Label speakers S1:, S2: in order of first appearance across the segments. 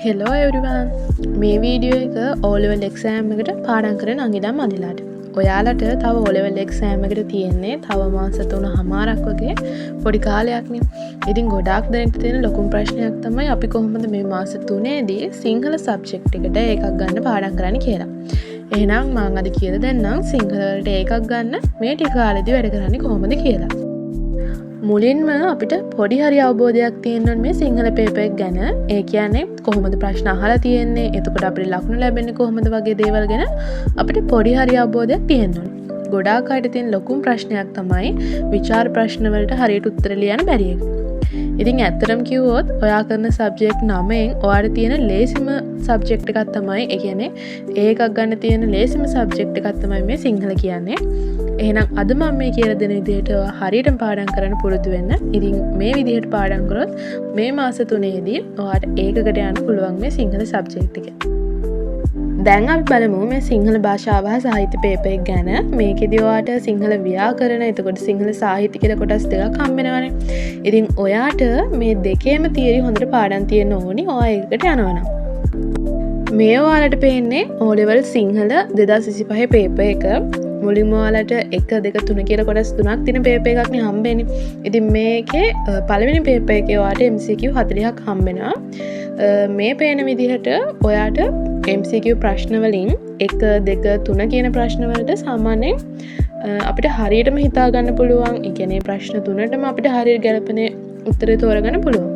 S1: Hello everyone මේ video එක O level exam එකට පාඩම් කරන අංගිනම් අදිලාට ඔයාලට තව ඕලෙවල් එක්සෑම් එකට තියෙන්නේ තව මාස 3.5ක් වගේ පොඩි කාලයක්නේ. ඉතින් ගොඩාක් දෙනෙක්ට තියෙන ලොකුම ප්‍රශ්නයක් තමයි අපි කොහොමද මේ මාස 3ේදී සිංහල සබ්ජෙක්ට් එකට ඒකක් ගන්න පාඩම් කරන්න කියලා. එහෙනම් මම අද කියලා දෙන්නම් සිංහල වලට ඒකක් ගන්න මේ ටික කාලෙදී වැඩ කරන්නේ කොහොමද කියලා. මුලින්ම අපිට පොඩි හරි අවබෝධයක් තියෙන්න ඕනේ මේ සිංහල පේපර් එක ගැන. ඒ කියන්නේ කොහොමද ප්‍රශ්න අහලා තියෙන්නේ, එතකොට අපිට ලකුණු ලැබෙන්නේ කොහොමද වගේ දේවල් ගැන අපිට පොඩි හරි අවබෝධයක් තියෙන්න ඕනේ. ගොඩාක් අයට තියෙන ලොකුම ප්‍රශ්නයක් තමයි විචාර ප්‍රශ්න වලට හරියට උත්තර ලියන්න බැරි එක. ඉතින් ඇත්තටම කිව්වොත් ඔයා කරන සබ්ජෙක්ට් 9න් ඔයාට තියෙන ලේසිම සබ්ජෙක්ට් එකක් තමයි, ඒ කියන්නේ ඒකක් ගන්න තියෙන ලේසිම සබ්ජෙක්ට් එකක් තමයි මේ සිංහල කියන්නේ. එහෙනම් අද මම මේ කියලා දෙන විදිහට හරියටම පාඩම් කරන්න පුරුදු වෙන්න. ඉතින් මේ විදිහට පාඩම් කරොත් මේ මාස 3ේදී ඔයාට ඒකකට යන්න පුළුවන් මේ සිංහල සබ්ජෙක්ට් එක. දැන් අපි බලමු මේ සිංහල භාෂාව හා සාහිත්‍ය පේපර් එක ගැන. මේකෙදි ඔයාට සිංහල ව්‍යාකරණ, එතකොට සිංහල සාහිත්‍ය කියලා කොටස් දෙකක් හම්බෙනවානේ. ඉතින් ඔයාට මේ දෙකේම තියරි හොඳට පාඩම් තියෙන්න ඕනි ඔයා ඒකට යනවනම්. මේ ඔයාලට පේන්නේ O level සිංහල 2025 පේපර් එක. මුලින්ම ඔයාලට 1 2 3 කියලා කොටස් තුනක් තියෙන පේපර් එකක් නේ හම්බෙන්නේ. ඉතින් මේකේ පළවෙනි පේපර් එකේ ඔයාට MCQ 40ක් හම්බෙනවා. මේ පේන විදිහට ඔයාට MCQ ප්‍රශ්න වලින් 1 2 3 කියන ප්‍රශ්න වලට සාමාන්‍යයෙන් අපිට හරියටම හිතා ගන්න පුළුවන්. ඒ කියන්නේ ප්‍රශ්න තුනටම අපිට හරියට ගැලපෙන උත්තරේ තෝරගන්න පුළුවන්.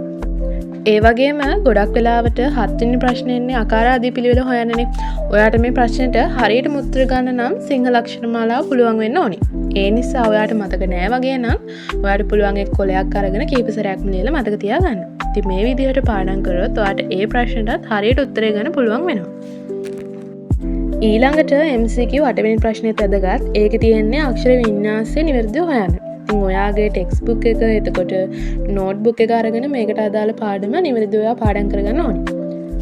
S1: ඒ වගේම ගොඩක් වෙලාවට 7 වෙනි ප්‍රශ්නේ එන්නේ අකාරාදී පිළිවෙල හොයන්නනේ. ඔයාට මේ ප්‍රශ්නෙට හරියටම උත්තර ගන්න නම් සිංහල අක්ෂර මාලාව පුළුවන් වෙන්න ඕනේ. ඒ නිසා ඔයාට මතක නෑ වගේ නම් ඔයාට පුළුවන් එක් කොලයක් අරගෙන කීප සැරයක්ම ලියලා මතක තියාගන්න. ඉතින් මේ විදිහට පාඩම් කරොත් ඔයාට ඒ ප්‍රශ්නටත් හරියට උත්තරය ගන්න පුළුවන් වෙනවා. ඊළඟට MCQ 8 වෙනි ප්‍රශ්නේත් වැදගත්. ඒකේ තියෙන්නේ අක්ෂර වින්‍යාසය නිවැරදිව හොයන්න. ඉතින් ඔයාගේ ටෙක්ස්ට් බුක් එක, එතකොට නෝට් බුක් එක අරගෙන මේකට අදාළ පාඩම නිවැරදිව ඔයා පාඩම් කරගන්න ඕනේ.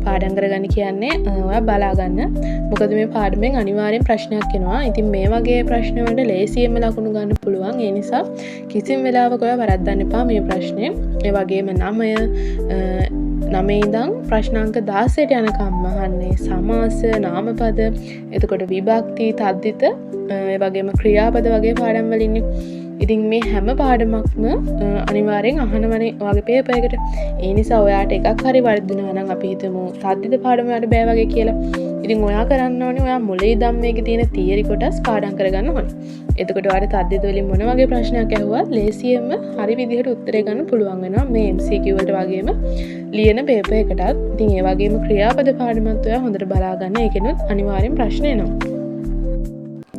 S1: පාඩම් කරගන්න කියන්නේ ඔයා බලා ගන්න. මොකද මේ පාඩමෙන් අනිවාර්යෙන් ප්‍රශ්නයක් එනවා. ඉතින් මේ වගේ ප්‍රශ්න වලට ලේසියෙන්ම ලකුණු ගන්න පුළුවන්. ඒ නිසා කිසිම වෙලාවක ඔයා වරද්දන්න එපා මේ ප්‍රශ්නේ. ඒ වගේම 9 ඉඳන් ප්‍රශ්න අංක 16ට යනකම් අහන්නේ සමාස, නාමපද, එතකොට විභක්ති, තද්දිත, ඒ වගේම ක්‍රියාපද වගේ පාඩම් වලින්නේ. ඉතින් මේ හැම පාඩමක්ම අනිවාර්යෙන් අහනවනේ ඔයාගේ පේපර් එකට. ඒ නිසා ඔයාට එකක් හරි වර්ධිනවා නම් අපි හිතමු තද්දිත පාඩම වලට බෑ වගේ කියලා. ඉතින් ඔයා කරන්න ඕනේ ඔයා මුලින් ඉඳන් මේකේ තියෙන තියරි කොටස් පාඩම් කරගන්න ඕනේ. එතකොට ඔයාට තද්දිත වලින් මොන වගේ ප්‍රශ්නයක් ඇහුවත් ලේසියෙන්ම හරි විදිහට උත්තරේ ගන්න පුළුවන් වෙනවා මේ MCQ වලට වගේම ලියන පේපර් එකටත්. ඉතින් ඒ වගේම ක්‍රියාපද පාඩමත් ඔයා හොඳට බලා ගන්න. ඒකෙනුත් අනිවාර්යෙන් ප්‍රශ්න එනවා.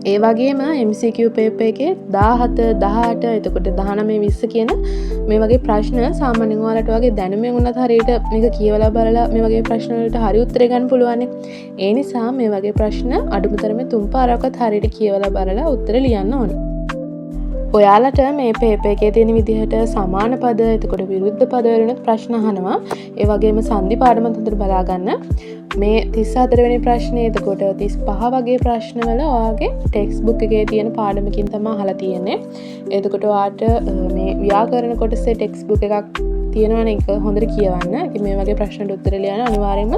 S1: ඒ වගේම MCQ පේපර් එකේ 17 18 එතකොට 19 20 කියන මේ වගේ ප්‍රශ්න සාමාන්‍යයෙන් ඔයාලට වගේ දැනුමෙන් උනත් හරියට මේක කියවලා බලලා මේ වගේ ප්‍රශ්න වලට හරි උත්තරේ ගන්න පුළුවන්. ඒ නිසා මේ වගේ ප්‍රශ්න අඩුම තරමේ 3 පාරක්වත් හරියට කියවලා බලලා උත්තර ලියන්න ඕනේ. ඔයාලට මේ පේපර් එකේ තියෙන විදිහට සමාන පද, එතකොට විරුද්ධ පද වලිනුත් ප්‍රශ්න අහනවා. ඒ වගේම සංදි පාඩමත් හොඳට බලා ගන්න. මේ 34 වෙනි ප්‍රශ්නේ, එතකොට 35 වගේ ප්‍රශ්නවල ඔයාගේ ටෙක්ස්ට් බුක් එකේ තියෙන පාඩමකින් තමයි අහලා තියෙන්නේ. එතකොට ඔයාට මේ ව්‍යාකරණ කොටසේ ටෙක්ස්ට් බුක් එකක් තියෙනවනේ, ඒක හොඳට කියවන්න. ඉතින් මේ වගේ ප්‍රශ්නට උත්තර ලියන්න අනිවාර්යයෙන්ම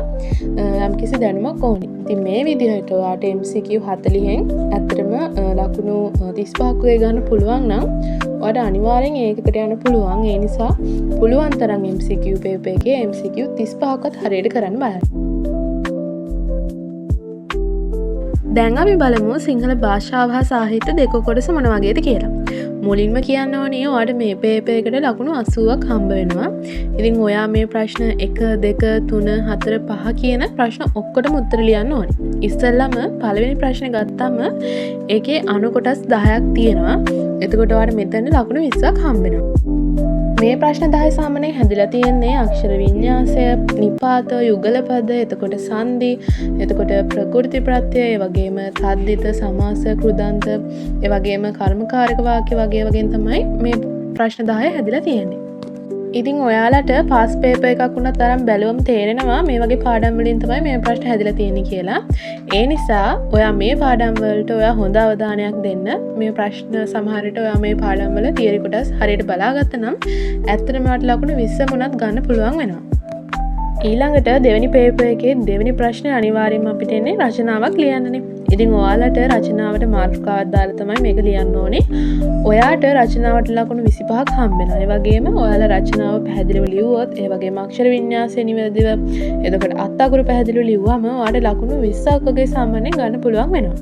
S1: යම්කිසි දැනුමක් ඕනේ. ඉතින් මේ විදිහට ඔයාට MCQ 40න් ඇත්තටම ලකුණු 35ක් වගේ ගන්න පුළුවන් නම් ඔයාට අනිවාර්යෙන් ඒකකට යන්න පුළුවන්. ඒ නිසා පුළුවන් තරම් MCQ පේපර් එකේ MCQ 35ක්වත් හරියට කරන්න බලන්න. දැන් අපි බලමු සිංහල භාෂාව හා සාහිත්‍ය දෙක කොටස මොන වගේද කියලා. මුලින්ම කියන්න ඕනේ ඔයාට මේ පේපර් එකට ලකුණු 80ක් හම්බ වෙනවා. ඉතින් ඔයා මේ ප්‍රශ්න 1 2 3 4 5 කියන ප්‍රශ්න ඔක්කොටම උත්තර ලියන්න ඕනේ. ඉස්සෙල්ලාම පළවෙනි ප්‍රශ්නේ ගත්තම ඒකේ අණු කොටස් 10ක් තියෙනවා. එතකොට ඔයාට මෙතන ලකුණු 20ක් හම්බ වෙනවා. මේ ප්‍රශ්න 10 සාමාන්‍යයෙන් හැදිලා තියෙන්නේ අක්ෂර වින්‍යාසය, නිපාත, යුගල පද, එතකොට සංදි, එතකොට ප්‍රකෘති ප්‍රත්‍යය, ඒ වගේම තද්දිත, සමාස, කෘදන්ත, ඒ වගේම කර්මකාරක වාක්‍ය වගේ තමයි මේ ප්‍රශ්න 10 හැදිලා තියෙන්නේ. ඉතින් ඔයාලට පාස් පේපර් එකක් වුණත් තරම් බැලුවම තේරෙනවා මේ වගේ පාඩම් වලින් තමයි මේ ප්‍රශ්න හැදිලා තියෙන්නේ කියලා. ඒ නිසා ඔයා මේ පාඩම් වලට ඔයා හොඳ අවධානයක් දෙන්න. මේ ප්‍රශ්න සමහර විට ඔයා මේ පාඩම් වල තියරි කොටස් හරියට බලාගත්තා නම් ඇත්තටම ඔයාලට ලකුණු 20 මුණත් ගන්න පුළුවන් වෙනවා. ඊළඟට දෙවැනි පේපර් එකේ දෙවැනි ප්‍රශ්නේ අනිවාර්යයෙන්ම අපිට එන්නේ රචනාවක් ලියන්නනේ. ඉතින් ඔයාලට රචනාවට මාතෘකාවක් දාලා තමයි මේක ලියන්න ඕනේ. ඔයාට රචනාවට ලකුණු 25ක් හම්බ වෙනවා. ඒ වගේම ඔයාලා රචනාව පැහැදිලිව ලියුවොත්, ඒ වගේම අක්ෂර වින්‍යාසය නිවැරදිව, එතකොට අත් අකුරු පැහැදිලිව ලිව්වම ඔයාට ලකුණු 20ක් වගේ සාමාන්‍යයෙන් ගන්න පුළුවන් වෙනවා.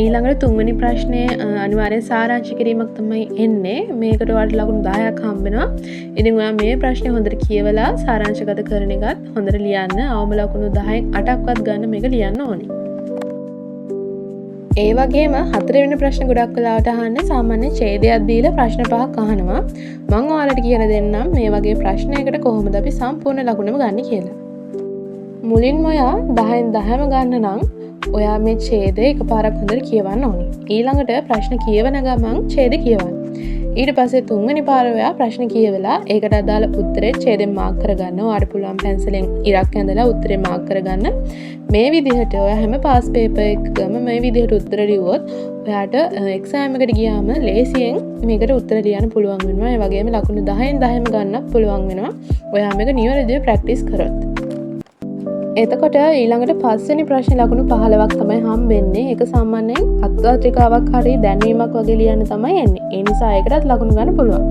S1: ඊළඟට තුන්වෙනි ප්‍රශ්නේ අනිවාර්යෙන් සාරාංශ කිරීමක් තමයි එන්නේ. මේකට ඔයාලට ලකුණු 10ක් හම්බ වෙනවා. ඉතින් ඔයා මේ ප්‍රශ්නේ හොඳට කියවලා සාරාංශගත කරන එකත් හොඳට ලියන්න. අවම ලකුණු 10න් 8ක්වත් ගන්න මේක ලියන්න ඕනේ. ඒ වගේම හතරවෙනි ප්‍රශ්න ගොඩක් වෙලාවට අහන්නේ සාමාන්‍ය ඡේදයක් දීලා ප්‍රශ්න පහක් අහනවා. මම ඔයාලට කියලා දෙන්නම් මේ වගේ ප්‍රශ්නයකට කොහොමද අපි සම්පූර්ණ ලකුණම ගන්න කියලා. මුලින්ම ඔයා 10න් 10ම ගන්න නම් ඔයා මේ ඡේදය එකපාරක් හොඳට කියවන්න ඕනේ. ඊළඟට ප්‍රශ්න කියවන ගමන් ඡේදය කියවන්න. ඊට පස්සේ තුන්වෙනි පාර ඔයා ප්‍රශ්න කියවලා ඒකට අදාළ උත්තරේ ඡේදෙන් මාක් කරගන්න. ඔයාට පුළුවන් පැන්සලෙන් ඉරක් ඇඳලා උත්තරේ මාක් කරගන්න. මේ විදිහට ඔයා හැම පාස් පේපර් එකකම මේ විදිහට උත්තර ලියුවොත් ඔයාට එක්සෑම් එකට ගියාම ලේසියෙන් මේකට උත්තර ලියන්න පුළුවන් වෙනවා. ඒ වගේම ලකුණු 10න් 10ම ගන්නත් පුළුවන් වෙනවා. ඔයා මේක නිවැරදිව ප්‍රැක්ටිස් කරොත්. එතකොට ඊළඟට පස්වෙනි ප්‍රශ්නේ ලකුණු 15ක් තමයි හම්බෙන්නේ. ඒක සාමාන්‍යයෙන් අත්වාත්‍රිකාවක් හරි දැන්වීමක් වගේ ලියන්න තමයි එන්නේ. ඒ නිසා ඒකටත් ලකුණු ගන්න පුළුවන්.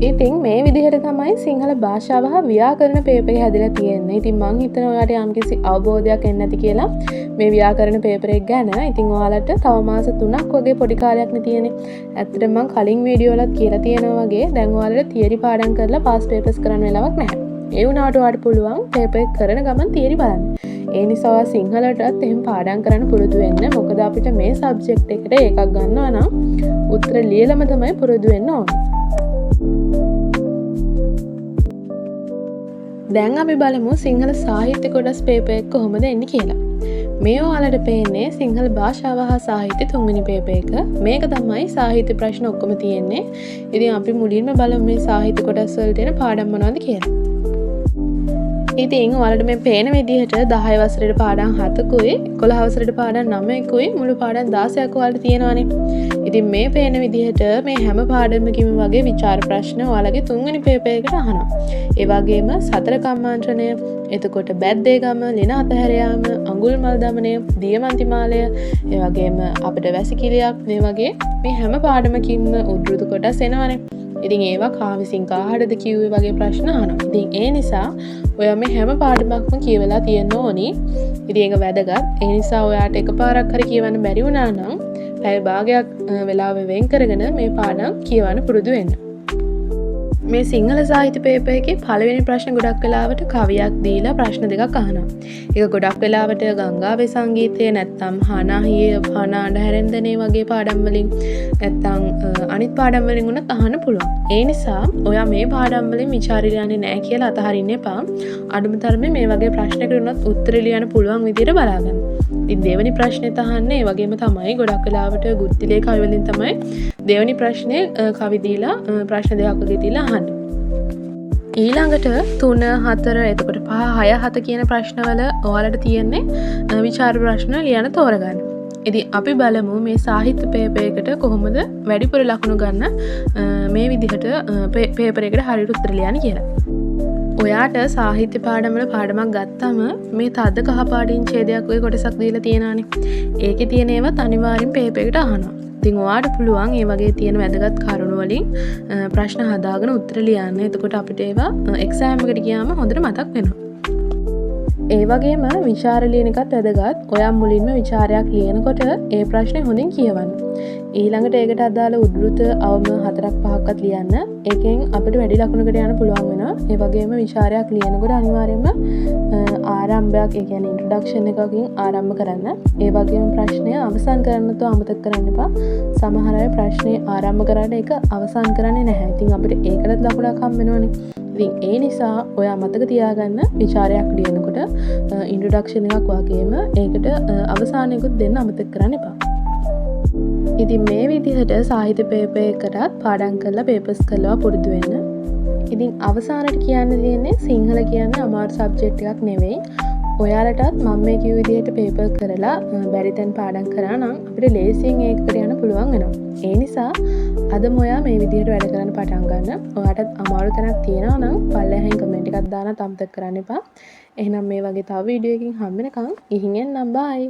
S1: ඉතින් මේ විදිහට තමයි සිංහල භාෂාව හා ව්‍යාකරණ පේපර් එක හැදිලා තියෙන්නේ. ඉතින් මං හිතනවා ඔයාලට යම්කිසි අවබෝධයක් එන්න ඇති කියලා මේ ව්‍යාකරණ පේපර් එක ගැන. ඉතින් ඔයාලට තව මාස 3ක් වගේ පොඩි කාලයක් නේ තියෙන්නේ. ඇත්තටම මං කලින් වීඩියෝ වලත් කියලා තියෙනවා වගේ දැන් ඔයාලට තියරි පාඩම් කරලා පාස් පේපර්ස් කරන්න වෙලාවක් නැහැ. ඒ වුණාට ඔයාලට පුළුවන් පේපර් එක කරන ගමන් තියරි බලන්න. ඒ නිසා සිංහලටත් එහෙම පාඩම් කරන්න පුරුදු වෙන්න. මොකද අපිට මේ සබ්ජෙක්ට් එකට එකක් ගන්නවා නම් උත්තර ලියලම තමයි පුරුදු වෙන්න ඕනේ. දැන් අපි බලමු සිංහල සාහිත්‍ය කොටස් පේපර් එක කොහොමද එන්නේ කියලා. මේ ඔයාලට පේන්නේ සිංහල භාෂාව හා සාහිත්‍ය තුන්වෙනි පේපර් එක. මේක තමයි සාහිත්‍ය ප්‍රශ්න ඔක්කොම තියෙන්නේ. ඉතින් අපි මුලින්ම බලමු මේ සාහිත්‍ය කොටස් වලට එන පාඩම් මොනවද කියලා. ඉතින් ඔයාලට මේ පේන විදිහට 10 වසරේට පාඩම් 7කුයි 11 වසරේට පාඩම් 9කුයි මුළු පාඩම් 16ක් ඔයාලට තියෙනවානේ. ඉතින් මේ පේන විදිහට මේ හැම පාඩමකින්ම වගේ විචාර ප්‍රශ්න ඔයාලගේ තුන්වෙනි පේපර් එකට අහනවා. ඒ වගේම සතර කම්මාන්ත්‍රණය, එතකොට බැද්දේ ගම, ලින අතහැර යාම, අඟුල් මල් දමනය, දියමන්ති මාලය, ඒ වගේම අපිට වැසිකිළියක්, මේ වගේ මේ හැම පාඩමකින්ම උද්ෘත කොටස් එනවානේ. ඉතින් ඒවා කා විසින් කාටද කිව්වේ වගේ ප්‍රශ්න අහනවා. ඉතින් ඒ නිසා ඔයා මේ හැම පාඩමක්ම කියවලා තියෙන්න ඕනි. ඉතින් ඒක වැදගත්. ඒ නිසා ඔයාට එකපාරක් හරි කියවන්න බැරි වුණා නම් පැය භාගයක් වෙලාව වෙන් කරගෙන මේ පාඩම් කියවන්න පුරුදු වෙන්න. මේ සිංහල සාහිත්‍ය පේපර් එකේ පළවෙනි ප්‍රශ්න ගොඩක් වෙලාවට කවියක් දීලා ප්‍රශ්න දෙකක් අහනවා. ඒක ගොඩක් වෙලාවට ගංගාවේ සංගීතය නැත්නම් හානාහියේ හානා අඬහැරෙන්දනේ වගේ පාඩම් වලින් නැත්නම් අනිත් පාඩම් වලින් උනත් අහන්න පුළුවන්. ඒ නිසා ඔයා මේ පාඩම් වලින් විචාර ලියන්නේ නැහැ කියලා අතහරින්න එපා. අඩුම තරමේ මේ වගේ ප්‍රශ්නකට උනත් උත්තර ලියන්න පුළුවන් විදිහට බලාගන්න. ඉතින් දෙවෙනි ප්‍රශ්නේ තහන්නේ ඒ වගේම තමයි. ගොඩක් වෙලාවට ගුත්තිලේ කවි වලින් තමයි දෙවෙනි ප්‍රශ්නේ කවි දීලා ප්‍රශ්න දෙකක් වගේ දීලා අහන්නේ. ඊළඟට 3, 4, එතකොට 5, 6, 7 කියන ප්‍රශ්නවල ඔයාලට තියෙන්නේ විචාර ප්‍රශ්න ලියන්න තෝරගන්න. ඉතින් අපි බලමු මේ සාහිත්‍ය පේපර් එකට කොහොමද වැඩිපුර ලකුණු ගන්න මේ විදිහට පේපර් එකට හරියට උත්තර ලියන්න කියලා. ඔයාට සාහිත්‍ය පාඩම් වල පාඩමක් ගත්තම මේ තද කහ පාටින් ඡේදයක් වගේ කොටසක් දීලා තියෙනවානේ. ඒකේ තියෙන ඒවත් අනිවාර්යෙන් පේපර් එකට අහනවා. ඉතින් ඔයාට පුළුවන් මේ වගේ තියෙන වැදගත් කරුණු වලින් ප්‍රශ්න හදාගෙන උත්තර ලියන්න. එතකොට අපිට ඒවා එක්සෑම් එකට ගියාම හොඳට මතක් වෙනවා. ඒ වගේම විචාර ලියන එකත් වැදගත්. ඔයා මුලින්ම විචාරයක් ලියනකොට ඒ ප්‍රශ්නේ හොඳින් කියවන්න. ඊළඟට ඒකට අදාළ උද්ෘත අවම 4ක් 5ක්වත් ලියන්න. ඒකෙන් අපිට වැඩි ලකුණකට යන්න පුළුවන් වෙනවා. ඒ වගේම විචාරයක් ලියනකොට අනිවාර්යයෙන්ම ආරම්භයක්, ඒ කියන්නේ ඉන්ට්‍රොඩක්ෂන් එකකින් ආරම්භ කරන්න. ඒ වගේම ප්‍රශ්නය අවසන් කරන්නත් අමතක කරන්න එපා. සමහර අය ප්‍රශ්නේ ආරම්භ කරලා ඒක අවසන් කරන්නේ නැහැ. ඉතින් අපිට ඒකටත් ලකුණක් හම්බ වෙනවනේ. ඉතින් ඒ නිසා ඔයා මතක තියාගන්න විචාරයක් ලියනකොට ඉන්ට්‍රොඩක්ෂන් එකක් වගේම ඒකට අවසානයකුත් දෙන්න අමතක කරන්න එපා. ඉතින් මේ විදිහට සාහිත්‍ය පේපර් එකටත් පාඩම් කරලා පේපර්ස් කරලා පුරුදු වෙන්න. ඉතින් අවසානට කියන්න තියෙන්නේ සිංහල කියන්නේ අමාරු සබ්ජෙක්ට් එකක් නෙවෙයි. ඔයාලටත් මම මේ කිව් විදිහට පේපර් කරලා බැරි තැන් පාඩම් කරා නම් අපිට ලේසියෙන් ඒකට යන්න පුළුවන් වෙනවා. ඒ නිසා අදම ඔයා මේ විදිහට වැඩ කරන්න පටන් ගන්න. ඔයාටත් අමාරු තැනක් තියෙනවා නම් පල්ලෙහායින් කමෙන්ට් එකක් දාන්න අමතක කරන්න එපා. එහෙනම් මේ වගේ තව වීඩියෝ එකකින් හම්බ වෙනකන් ඉහින් එන්නම් බයි.